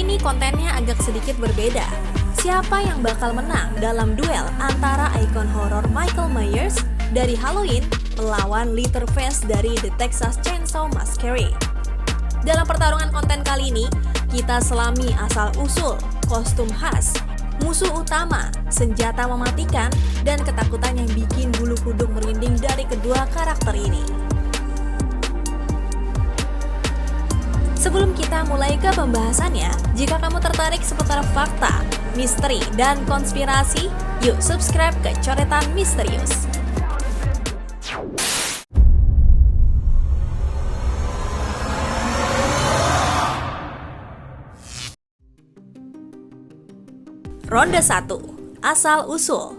ini kontennya agak sedikit berbeda. Siapa yang bakal menang dalam duel antara ikon horor Michael Myers dari Halloween melawan Leatherface dari The Texas Chainsaw Massacre? Dalam pertarungan konten kali ini, kita selami asal-usul, kostum khas, musuh utama, senjata mematikan, dan ketakutan yang bikin bulu kuduk merinding dari kedua karakter ini. Sebelum kita mulai ke pembahasannya, jika kamu tertarik seputar fakta, misteri, dan konspirasi, yuk subscribe ke Coretan Misterius. Ronde 1. Asal-usul.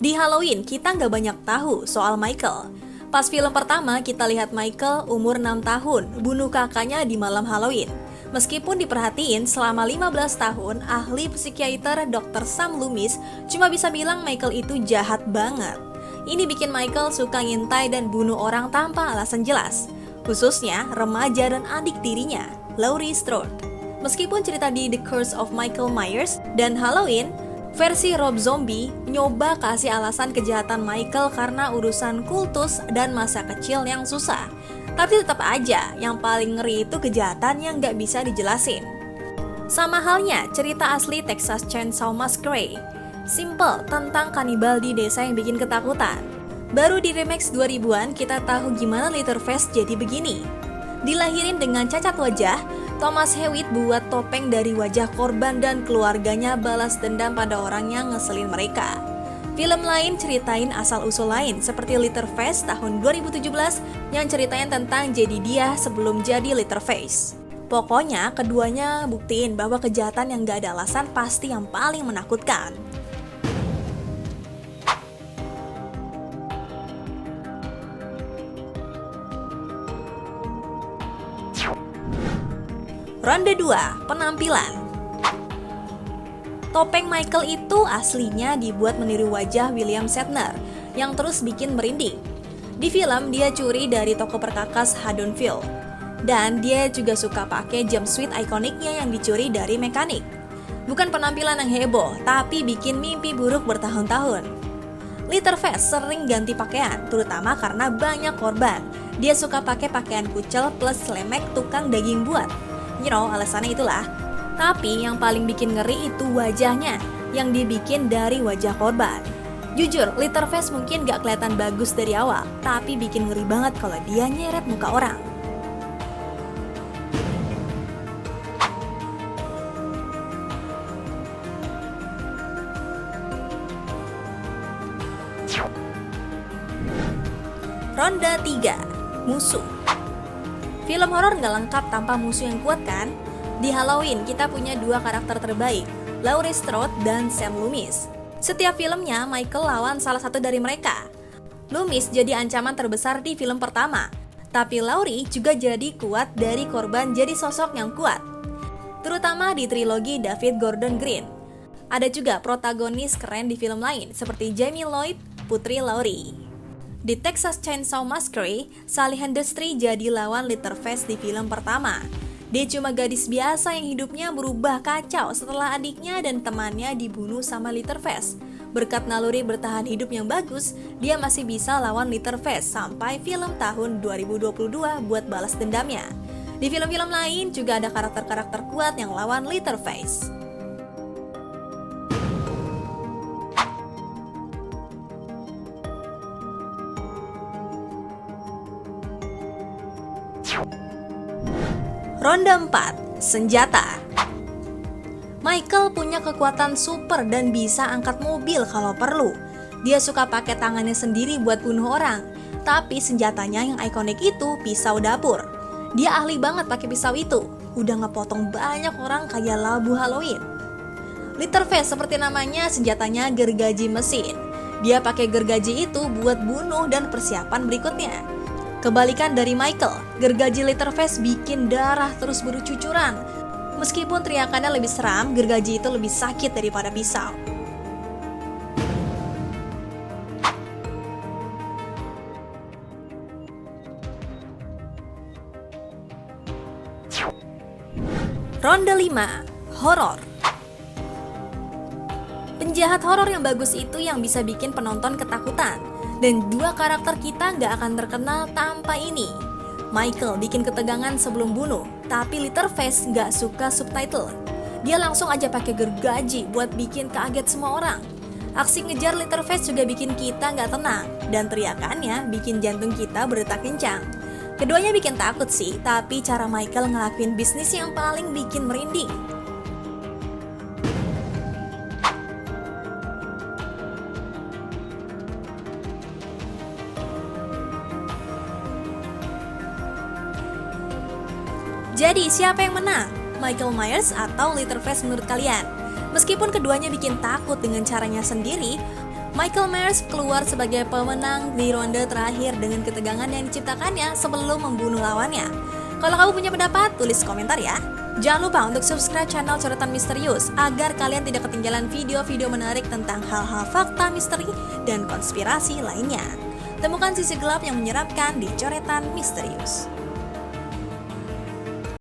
Di Halloween, kita nggak banyak tahu soal Michael. Pas film pertama, kita lihat Michael umur 6 tahun, bunuh kakaknya di malam Halloween. Meskipun diperhatiin, selama 15 tahun, ahli psikiater Dr. Sam Loomis cuma bisa bilang Michael itu jahat banget. Ini bikin Michael suka ngintai dan bunuh orang tanpa alasan jelas. Khususnya remaja dan adik tirinya, Laurie Strode. Meskipun cerita di The Curse of Michael Myers dan Halloween, versi Rob Zombie nyoba kasih alasan kejahatan Michael karena urusan kultus dan masa kecil yang susah. Tapi tetap aja, yang paling ngeri itu kejahatan yang gak bisa dijelasin. Sama halnya cerita asli Texas Chainsaw Massacre. Simple tentang kanibal di desa yang bikin ketakutan. Baru di remix 2000-an kita tahu gimana Leatherface jadi begini. Dilahirin dengan cacat wajah, Thomas Hewitt buat topeng dari wajah korban dan keluarganya balas dendam pada orang yang ngeselin mereka. Film lain ceritain asal-usul lain seperti Leatherface tahun 2017 yang ceritain tentang jadi dia sebelum jadi Leatherface. Pokoknya keduanya buktiin bahwa kejahatan yang gak ada alasan pasti yang paling menakutkan. Ronde 2. Penampilan. Topeng Michael itu aslinya dibuat meniru wajah William Shatner yang terus bikin merinding. Di film dia curi dari toko perkakas Haddonfield. Dan dia juga suka pakai jumpsuit ikoniknya yang dicuri dari mekanik. Bukan penampilan yang heboh, tapi bikin mimpi buruk bertahun-tahun. Leatherface sering ganti pakaian, terutama karena banyak korban. Dia suka pakai pakaian kucel plus selemek tukang daging buat. Alasannya itulah. Tapi yang paling bikin ngeri itu wajahnya, yang dibikin dari wajah korban. Jujur, Leatherface mungkin gak kelihatan bagus dari awal, tapi bikin ngeri banget kalau dia nyeret muka orang. Ronde 3. Musuh. Film horor nggak lengkap tanpa musuh yang kuat kan? Di Halloween kita punya dua karakter terbaik, Laurie Strode dan Sam Loomis. Setiap filmnya Michael lawan salah satu dari mereka. Loomis jadi ancaman terbesar di film pertama, tapi Laurie juga jadi kuat dari korban jadi sosok yang kuat. Terutama di trilogi David Gordon Green. Ada juga protagonis keren di film lain seperti Jamie Lloyd, putri Laurie. Di Texas Chainsaw Massacre, Sally Hindustry jadi lawan Leatherface di film pertama. Dia cuma gadis biasa yang hidupnya berubah kacau setelah adiknya dan temannya dibunuh sama Leatherface. Berkat naluri bertahan hidup yang bagus, dia masih bisa lawan Leatherface sampai film tahun 2022 buat balas dendamnya. Di film-film lain juga ada karakter-karakter kuat yang lawan Leatherface. Ronde 4. Senjata. Michael punya kekuatan super dan bisa angkat mobil kalau perlu. Dia suka pakai tangannya sendiri buat bunuh orang. Tapi senjatanya yang ikonik itu pisau dapur. Dia ahli banget pakai pisau itu. Udah ngepotong banyak orang kayak labu Halloween. Leatherface seperti namanya, senjatanya gergaji mesin. Dia pakai gergaji itu buat bunuh dan persiapan berikutnya. Kebalikan dari Michael, gergaji Leatherface bikin darah terus bercucuran. Meskipun teriakannya lebih seram, gergaji itu lebih sakit daripada pisau. Ronde 5, horor. Penjahat horor yang bagus itu yang bisa bikin penonton ketakutan. Dan dua karakter kita nggak akan terkenal tanpa ini. Michael bikin ketegangan sebelum bunuh, tapi Leatherface nggak suka subtitle. Dia langsung aja pakai gergaji buat bikin kaget semua orang. Aksi ngejar Leatherface juga bikin kita nggak tenang, dan teriakannya bikin jantung kita berdetak kencang. Keduanya bikin takut sih, tapi cara Michael ngelakuin bisnis yang paling bikin merinding. Jadi siapa yang menang? Michael Myers atau Leatherface menurut kalian? Meskipun keduanya bikin takut dengan caranya sendiri, Michael Myers keluar sebagai pemenang di ronde terakhir dengan ketegangan yang diciptakannya sebelum membunuh lawannya. Kalau kamu punya pendapat, tulis komentar ya. Jangan lupa untuk subscribe channel Coretan Misterius agar kalian tidak ketinggalan video-video menarik tentang hal-hal fakta misteri dan konspirasi lainnya. Temukan sisi gelap yang menyeramkan di Coretan Misterius.